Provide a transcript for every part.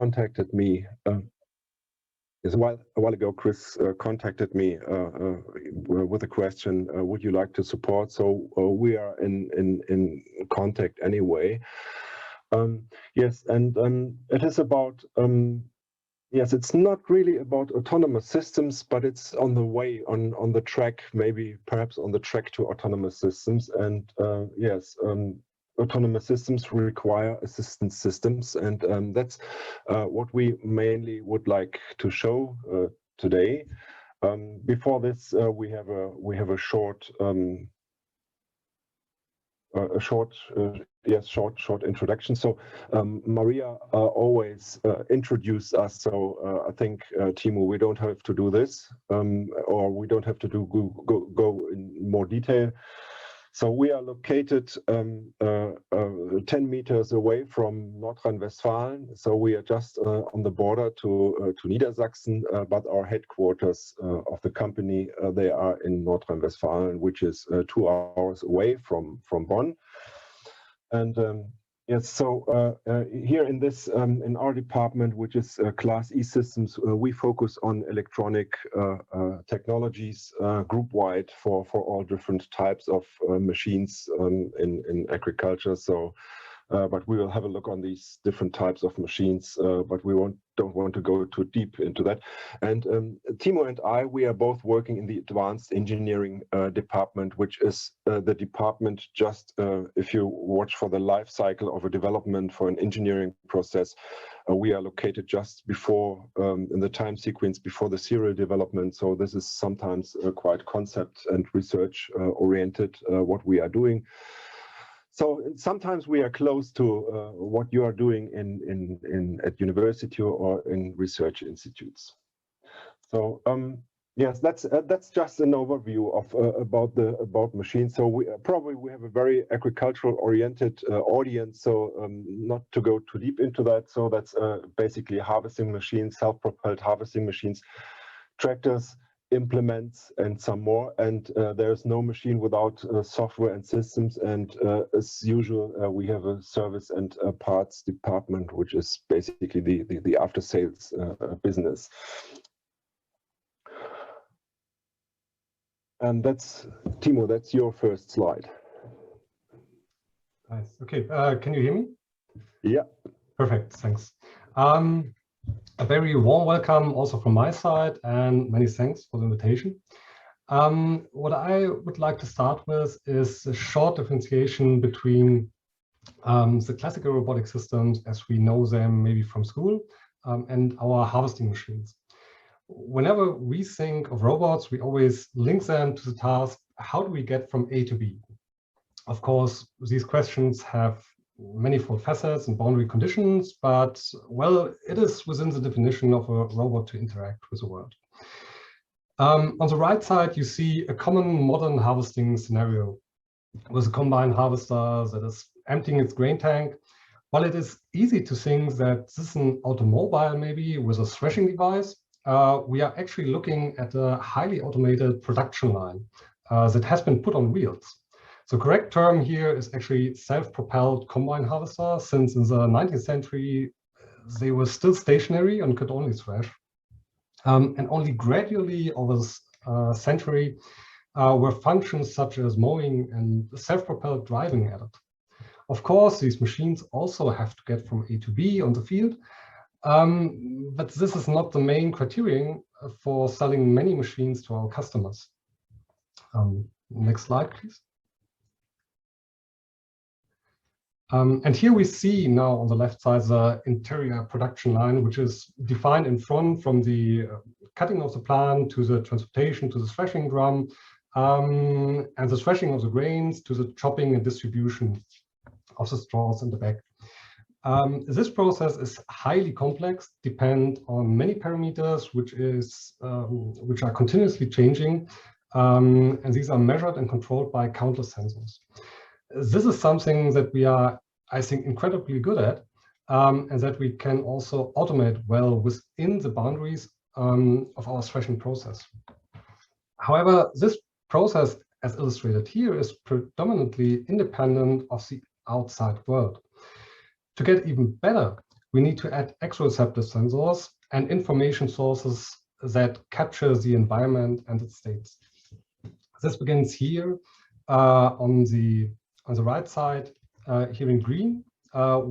contacted me. Yes, a while ago, Chris contacted me with a question: would you like to support? So we are in contact anyway. Yes, and it is about. Yes, it's not really about autonomous systems, but it's on the way, on the track, maybe perhaps on the track to autonomous systems. And yes, autonomous systems require assistance systems, and that's what we mainly would like to show today. Before this, we have a short short introduction. So Maria always introduced us. So I think Timo, we don't have to do this, or we don't have to go in more detail. So we are located 10 meters away from Nordrhein-Westfalen. So we are just on the border to Niedersachsen, but our headquarters of the company, they are in Nordrhein-Westfalen, which is 2 hours away from Bonn. And yes, so here in this, in our department, which is CLAAS E-Systems, we focus on electronic technologies group-wide for all different types of machines in agriculture. So, but we will have a look on these different types of machines, but we don't want to go too deep into that. And Timo and I, we are both working in the advanced engineering department, which is the department just, if you watch for the life cycle of a development for an engineering process, we are located just before, in the time sequence, before the serial development. So this is sometimes quite concept and research oriented, what we are doing. So sometimes we are close to what you are doing at university or in research institutes. So yes, that's just an overview of about machines. So we have a very agricultural oriented audience. So not to go too deep into that. So that's basically harvesting machines, self-propelled harvesting machines, tractors, implements, and some more. And there's no machine without software and systems. And as usual, we have a service and parts department, which is basically the after sales business. And that's, Timo, that's your first slide. Nice. Okay, can you hear me? Yeah. Perfect, thanks. A very warm welcome also from my side, and many thanks for the invitation. What I would like to start with is a short differentiation between the classical robotic systems as we know them maybe from school and our harvesting machines. Whenever we think of robots, we always link them to the task, how do we get from A to B? Of course, these questions have manifold facets and boundary conditions, but well, it is within the definition of a robot to interact with the world. On the right side, you see a common modern harvesting scenario with a combine harvester that is emptying its grain tank. While it is easy to think that this is an automobile maybe with a threshing device, we are actually looking at a highly automated production line that has been put on wheels. The correct term here is actually self-propelled combine harvester, since in the 19th century, they were still stationary and could only thresh. And only gradually over the century were functions such as mowing and self-propelled driving added. Of course, these machines also have to get from A to B on the field, but this is not the main criterion for selling many machines to our customers. Next slide, please. And here we see now on the left side the interior production line, which is defined in front from the cutting of the plant to the transportation to the threshing drum, and the threshing of the grains to the chopping and distribution of the straws in the back. This process is highly complex, depend on many parameters, which are continuously changing, and these are measured and controlled by countless sensors. This is something that we are, I think, incredibly good at, and that we can also automate well within the boundaries of our threshing process. However, this process, as illustrated here, is predominantly independent of the outside world. To get even better, we need to add exoreceptive sensors and information sources that capture the environment and its states. This begins here on the right side, here in green,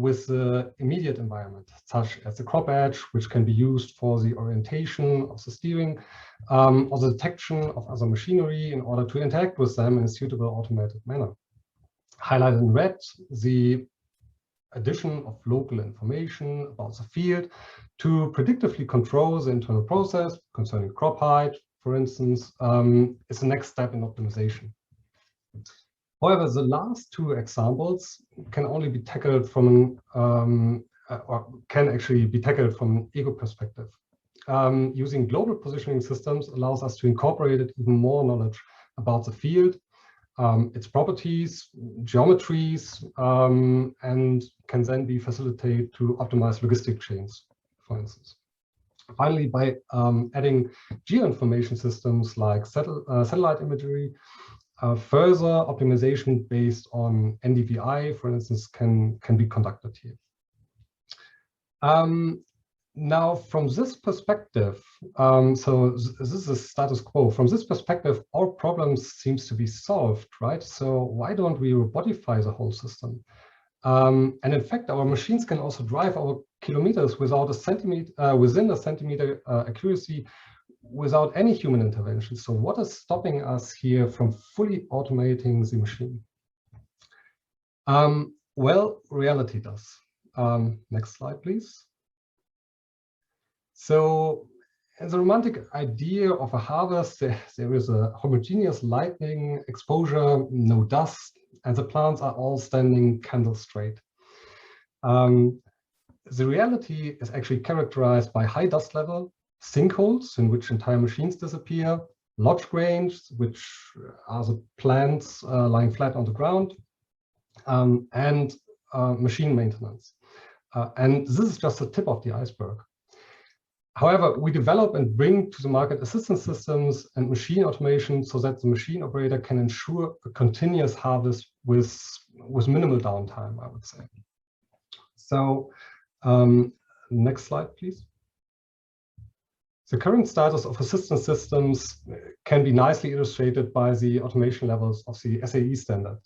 with the immediate environment, such as the crop edge, which can be used for the orientation of the steering, or the detection of other machinery in order to interact with them in a suitable automated manner. Highlighted in red, the addition of local information about the field to predictively control the internal process concerning crop height, for instance, is the next step in optimization. However, the last two examples can only be tackled from or can actually be tackled from an ego perspective. Using global positioning systems allows us to incorporate even more knowledge about the field, its properties, geometries, and can then be facilitated to optimize logistic chains, for instance. Finally, by adding geoinformation systems like satellite imagery, further optimization based on NDVI, for instance, can be conducted here. Now, from this perspective, so this is the status quo. From this perspective, all problems seems to be solved, right? So why don't we robotify the whole system? And in fact, our machines can also drive our kilometers without a centimeter, within a centimeter accuracy, without any human intervention. So what is stopping us here from fully automating the machine? Well, reality does. Next slide, please. So as a romantic idea of a harvest, there is a homogeneous lighting exposure, no dust, and the plants are all standing candle straight. The reality is actually characterized by high dust level, sinkholes in which entire machines disappear, lodge grains, which are the plants lying flat on the ground, and machine maintenance. And this is just the tip of the iceberg. However, we develop and bring to the market assistance systems and machine automation so that the machine operator can ensure a continuous harvest with minimal downtime, I would say. So next slide, please. The current status of assistance systems can be nicely illustrated by the automation levels of the SAE standard,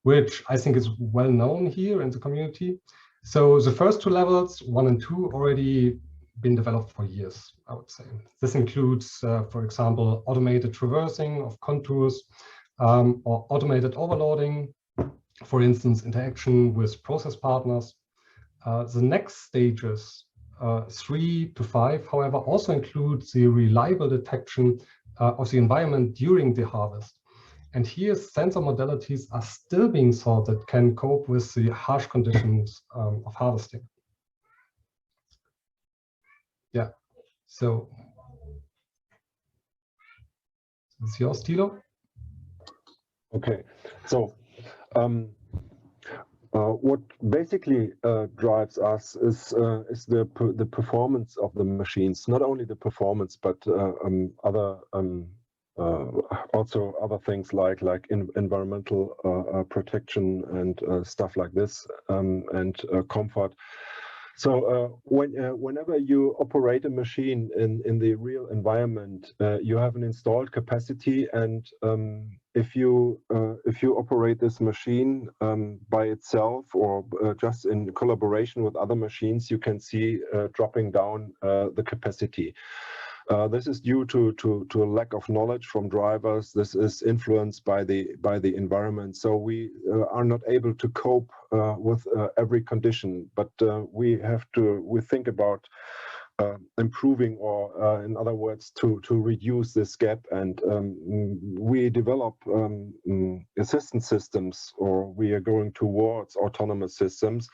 which I think is well known here in the community. So the first two levels, 1 and 2, already been developed for years, I would say. This includes, for example, automated traversing of contours or automated overloading, for instance, interaction with process partners. The next stages, 3 to 5, however, also include the reliable detection of the environment during the harvest. And here, sensor modalities are still being sought that can cope with the harsh conditions of harvesting. Yeah, so it's yours, Thilo. Okay, so what basically drives us is the performance of the machines. Not only the performance, but also other things like environmental protection and stuff like this, and comfort. So whenever you operate a machine in the real environment, you have an installed capacity, and if you operate this machine by itself or just in collaboration with other machines, you can see dropping down the capacity. This is due to a lack of knowledge from drivers. This is influenced by the environment. So we are not able to cope with every condition. But we think about improving, or in other words, to reduce this gap. And we develop assistance systems, or we are going towards autonomous systems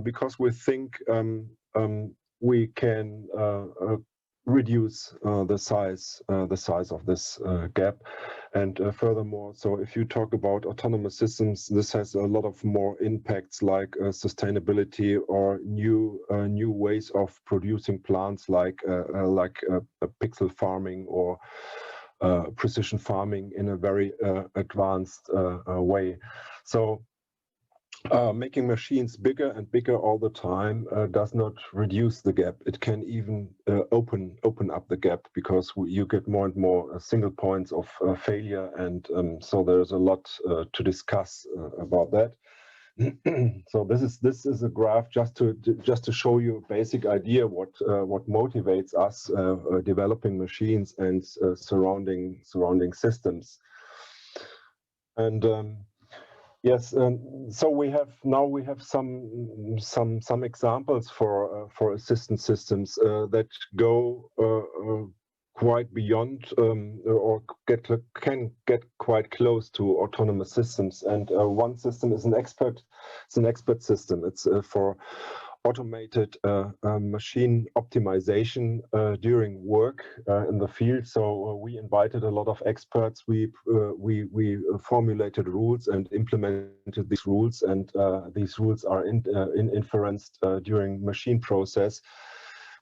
because we think we can reduce the size of this gap. And furthermore, so if you talk about autonomous systems, this has a lot of more impacts like sustainability or new ways of producing plants, like pixel farming or precision farming in a very advanced way. So making machines bigger and bigger all the time does not reduce the gap. It can even open up the gap, because you get more and more single points of failure, and so there's a lot to discuss about that. So this is a graph just to show you a basic idea what motivates us developing machines and surrounding systems. And yes, so we have some examples for assistance systems that go quite beyond or can get quite close to autonomous systems. And one system is an expert system. It's for automated machine optimization during work in the field. So we invited a lot of experts. We formulated rules and implemented these rules, and these rules are inferenced during machine process.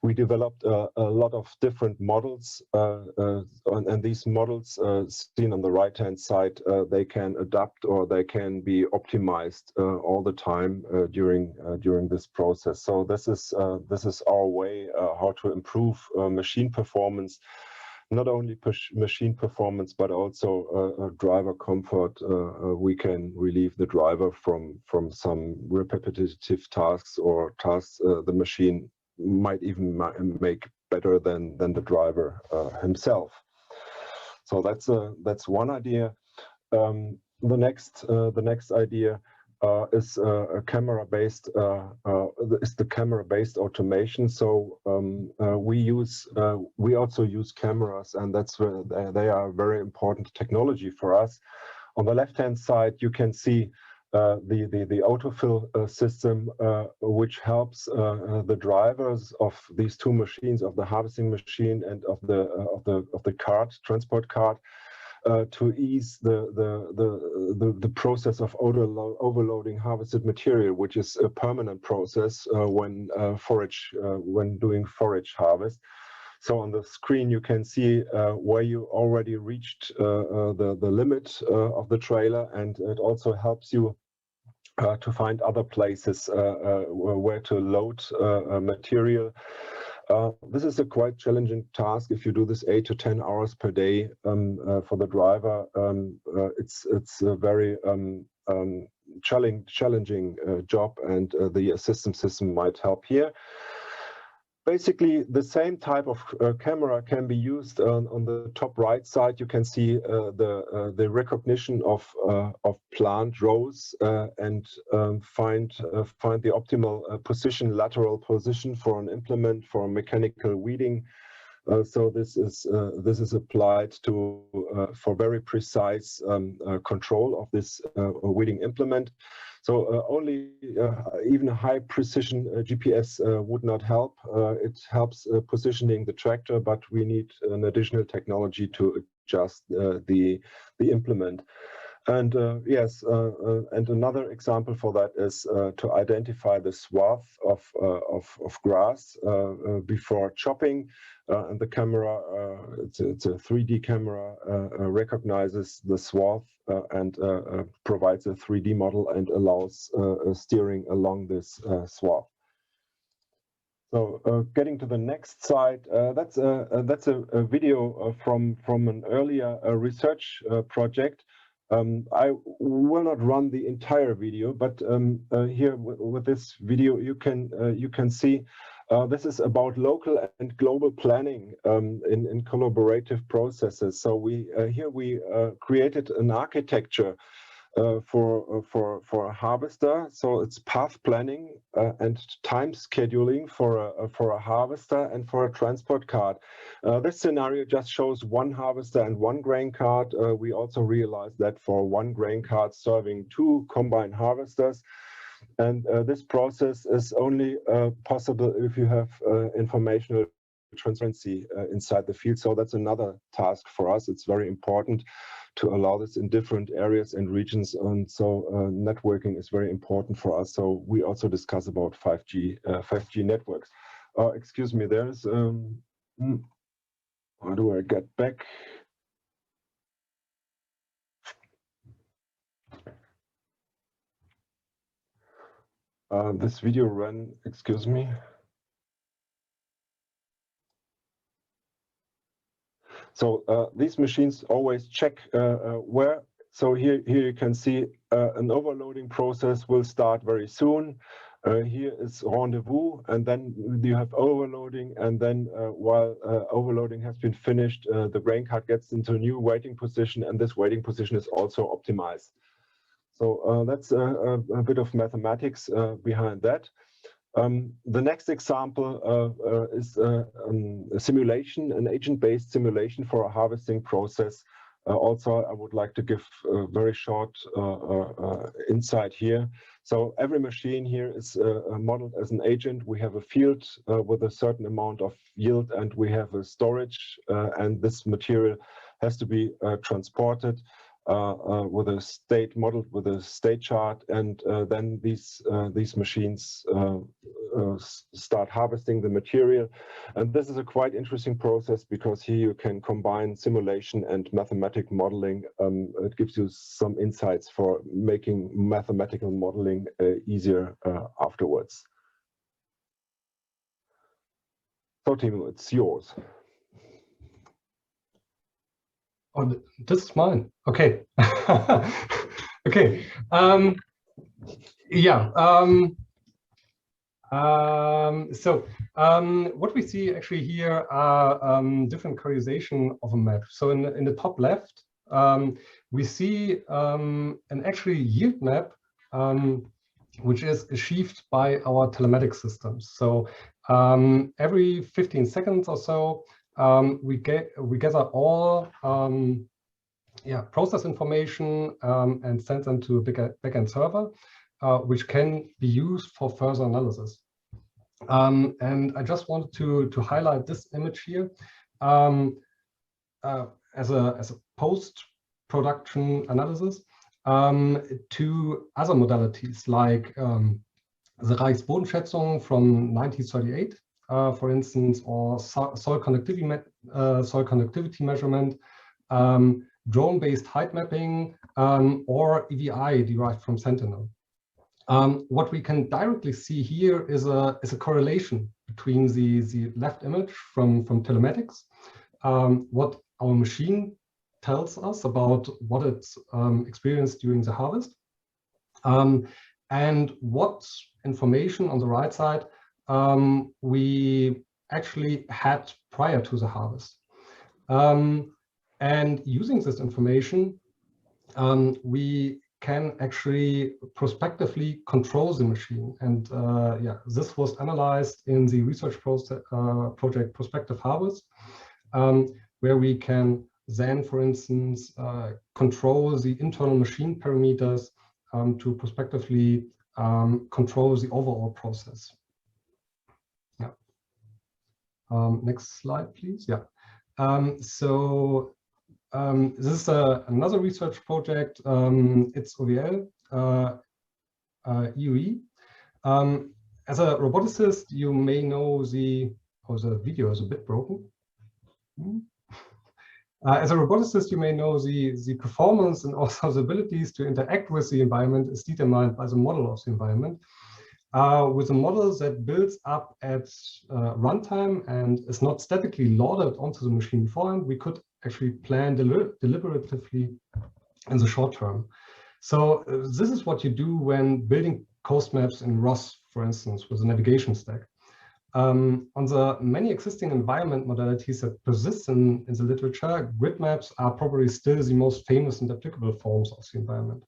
We developed a lot of different models, and these models, seen on the right-hand side, they can adapt or they can be optimized all the time during this process. So this is our way how to improve machine performance, not only machine performance but also driver comfort. We can relieve the driver from some repetitive tasks or tasks the machine might even make better than the driver himself. So that's one idea. The next idea is a camera-based automation. So we also use cameras, and that's where they are a very important technology for us. On the left-hand side, you can see the autofill system, which helps the drivers of these two machines, of the harvesting machine and of the transport cart, to ease the process of overloading harvested material, which is a permanent process when doing forage harvest. So on the screen you can see where you already reached the limit of the trailer, and it also helps you to find other places where to load material. This is a quite challenging task. If you do this 8 to 10 hours per day for the driver, it's a very challenging job, and the assistance system might help here. Basically, the same type of camera can be used on the top right side. You can see the recognition of plant rows and find the optimal position, lateral position for an implement for mechanical weeding. So this is applied to for very precise control of this weeding implement. So only even a high precision GPS would not help. It helps positioning the tractor, but we need an additional technology to adjust the implement. And yes, and another example for that is to identify the swath of grass before chopping. And the camera, it's a 3D camera, recognizes the swath and provides a 3D model and allows steering along this swath. So getting to the next slide, that's a video from an earlier research project. I will not run the entire video, but here with this video you can see this is about local and global planning in collaborative processes. So here we created an architecture for a harvester. So it's path planning and time scheduling for a harvester and for a transport cart. This scenario just shows one harvester and one grain cart. We also realized that for one grain cart serving two combine harvesters. And this process is only possible if you have informational transparency inside the field. So that's another task for us. It's very important to allow this in different areas and regions. And so networking is very important for us. So we also discuss about 5G networks. Excuse me, there's, how do I get back? This video ran, excuse me. So these machines always check where. So here you can see an overloading process will start very soon. Here is rendezvous, and then you have overloading, and then while overloading has been finished, the grain cart gets into a new waiting position, and this waiting position is also optimized. So that's a bit of mathematics behind that. The next example is a simulation, an agent-based simulation for a harvesting process. Also, I would like to give a very short insight here. So every machine here is modeled as an agent. We have a field with a certain amount of yield, and we have a storage, and this material has to be transported with a state modeled with a state chart, and then these machines start harvesting the material. And this is a quite interesting process because here you can combine simulation and mathematical modeling. It gives you some insights for making mathematical modeling easier afterwards. So Timo, it's yours. Oh, this is mine. Okay. Okay. Yeah. What we see actually here are different colorization of a map. So in the top left, we see an actually yield map, which is achieved by our telematics systems. So every 15 seconds or so, we gather all process information and send them to a backend server, which can be used for further analysis. And I just wanted to highlight this image here as a post-production analysis to other modalities like the Reichsbodenschätzung from 1938, for instance, or soil connectivity measurement, drone-based height mapping, or EVI derived from Sentinel. What we can directly see here is a correlation between the left image from telematics, what our machine tells us about what it's experienced during the harvest, and what information on the right side we actually had prior to the harvest. And using this information, we can actually prospectively control the machine. And this was analyzed in the research project Prospective HARVEST, where we can then, for instance, control the internal machine parameters to prospectively control the overall process. Yeah. Next slide, please. Yeah. This is another research project. It's OVL, EUE. As a roboticist, you may know the video is a bit broken. As a roboticist, you may know the performance and also the abilities to interact with the environment is determined by the model of the environment. With a model that builds up at runtime and is not statically loaded onto the machine beforehand, we could actually plan deliberatively in the short term. So this is what you do when building coast maps in ROS, for instance, with a navigation stack. On the many existing environment modalities that persist in the literature, grid maps are probably still the most famous and applicable forms of the environment.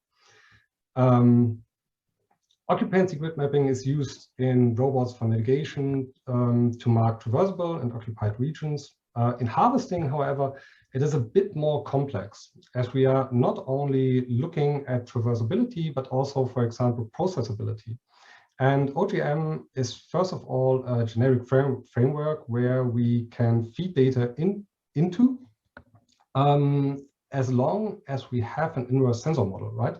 Occupancy grid mapping is used in robots for navigation to mark traversable and occupied regions. In harvesting, however, it is a bit more complex, as we are not only looking at traversability, but also, for example, processability. And OGM is, first of all, a generic framework where we can feed data into as long as we have an inverse sensor model, right?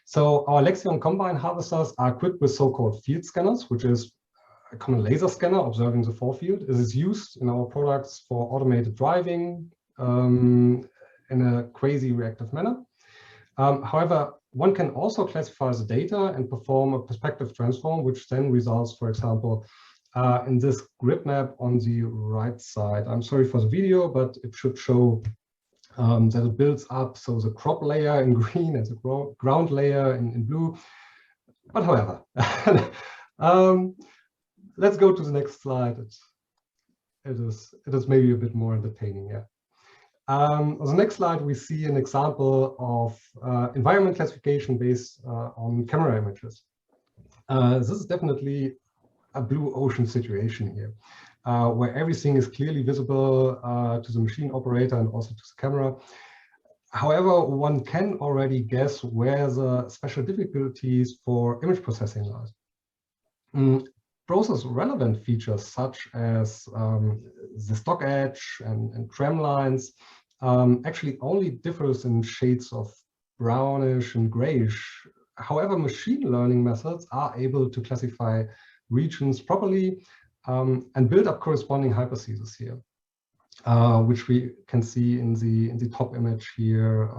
So our Lexion combine harvesters are equipped with so-called field scanners, which is a common laser scanner observing the forefield. It is used in our products for automated driving in a crazy reactive manner. However, One can also classify the data and perform a perspective transform, which then results, for example, in this grid map on the right side. I'm sorry for the video, but it should show that it builds up. So the crop layer in green and the ground layer in blue. But however, let's go to the next slide. It is maybe a bit more entertaining, yeah. On the next slide, we see an example of environment classification based on camera images. This is definitely a blue ocean situation here, where everything is clearly visible to the machine operator and also to the camera. However, one can already guess where the special difficulties for image processing lies. Process relevant features such as the stock edge and tram lines actually only differs in shades of brownish and grayish. However, machine learning methods are able to classify regions properly and build up corresponding hypotheses here, which we can see in the top image here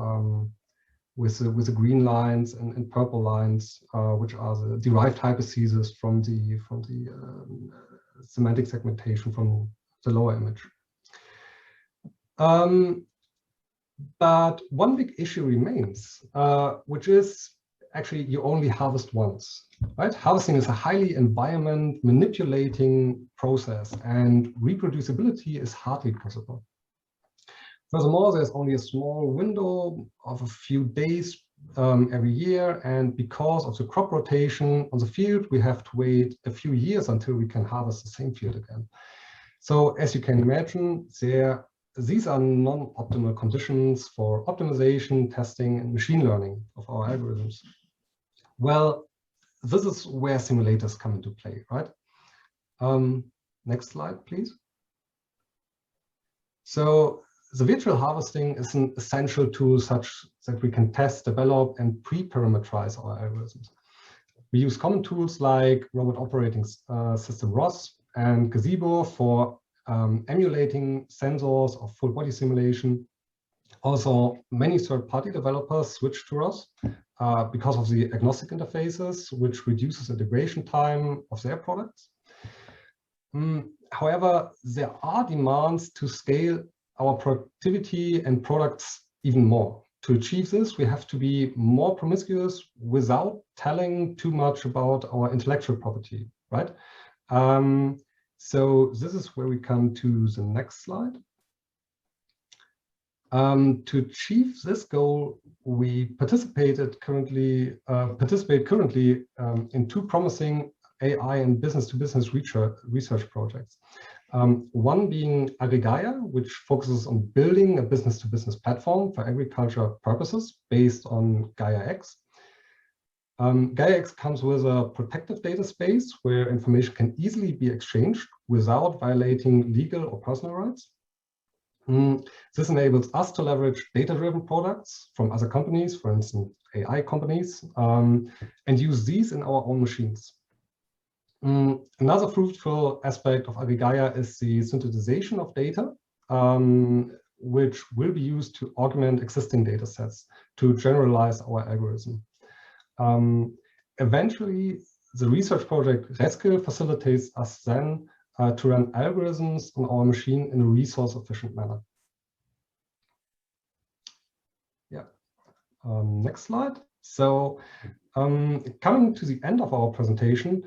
with the green lines and purple lines, which are the derived hypotheses from the semantic segmentation from the lower image. But one big issue remains, which is actually you only harvest once, right? Harvesting is a highly environment manipulating process, and reproducibility is hardly possible. Furthermore, there's only a small window of a few days every year, and because of the crop rotation on the field, we have to wait a few years until we can harvest the same field again. So as you can imagine, these are non-optimal conditions for optimization, testing, and machine learning of our algorithms. Well, this is where simulators come into play, right? Next slide, please. So the virtual harvesting is an essential tool such that we can test, develop, and pre-parameterize our algorithms. We use common tools like Robot Operating System ROS and Gazebo for emulating sensors of full body simulation. Also, many third-party developers switch to ROS because of the agnostic interfaces, which reduces integration time of their products. However, there are demands to scale our productivity and products even more. To achieve this, we have to be more promiscuous without telling too much about our intellectual property, right? So this is where we come to the next slide. To achieve this goal, we participate currently in two promising AI and business-to-business research projects. One being AgriWS, which focuses on building a business-to-business platform for agriculture purposes based on GaiaX. GaiaX comes with a protective data space where information can easily be exchanged without violating legal or personal rights. This enables us to leverage data-driven products from other companies, for instance, AI companies, and use these in our own machines. Another fruitful aspect of AgriWS is the synthesization of data, which will be used to augment existing data sets to generalize our algorithm. Eventually, the research project Reskill facilitates us then to run algorithms on our machine in a resource-efficient manner. Yeah. Next slide. So, coming to the end of our presentation,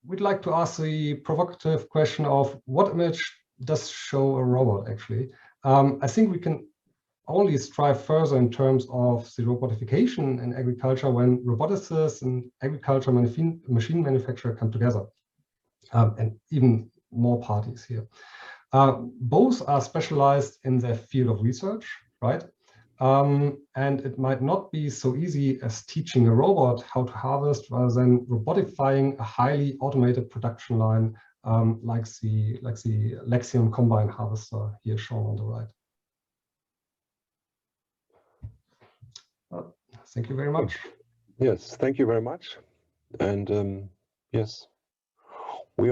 we'd like to ask the provocative question of what image does show a robot, actually. I think we can only strive further in terms of the robotification in agriculture when roboticists and agriculture machine manufacturer come together, and even more parties here. Both are specialized in their field of research, right? And it might not be so easy as teaching a robot how to harvest rather than robotifying a highly automated production line like the Lexion combine harvester here shown on the right. Thank you very much. Yes, thank you very much. And yes, we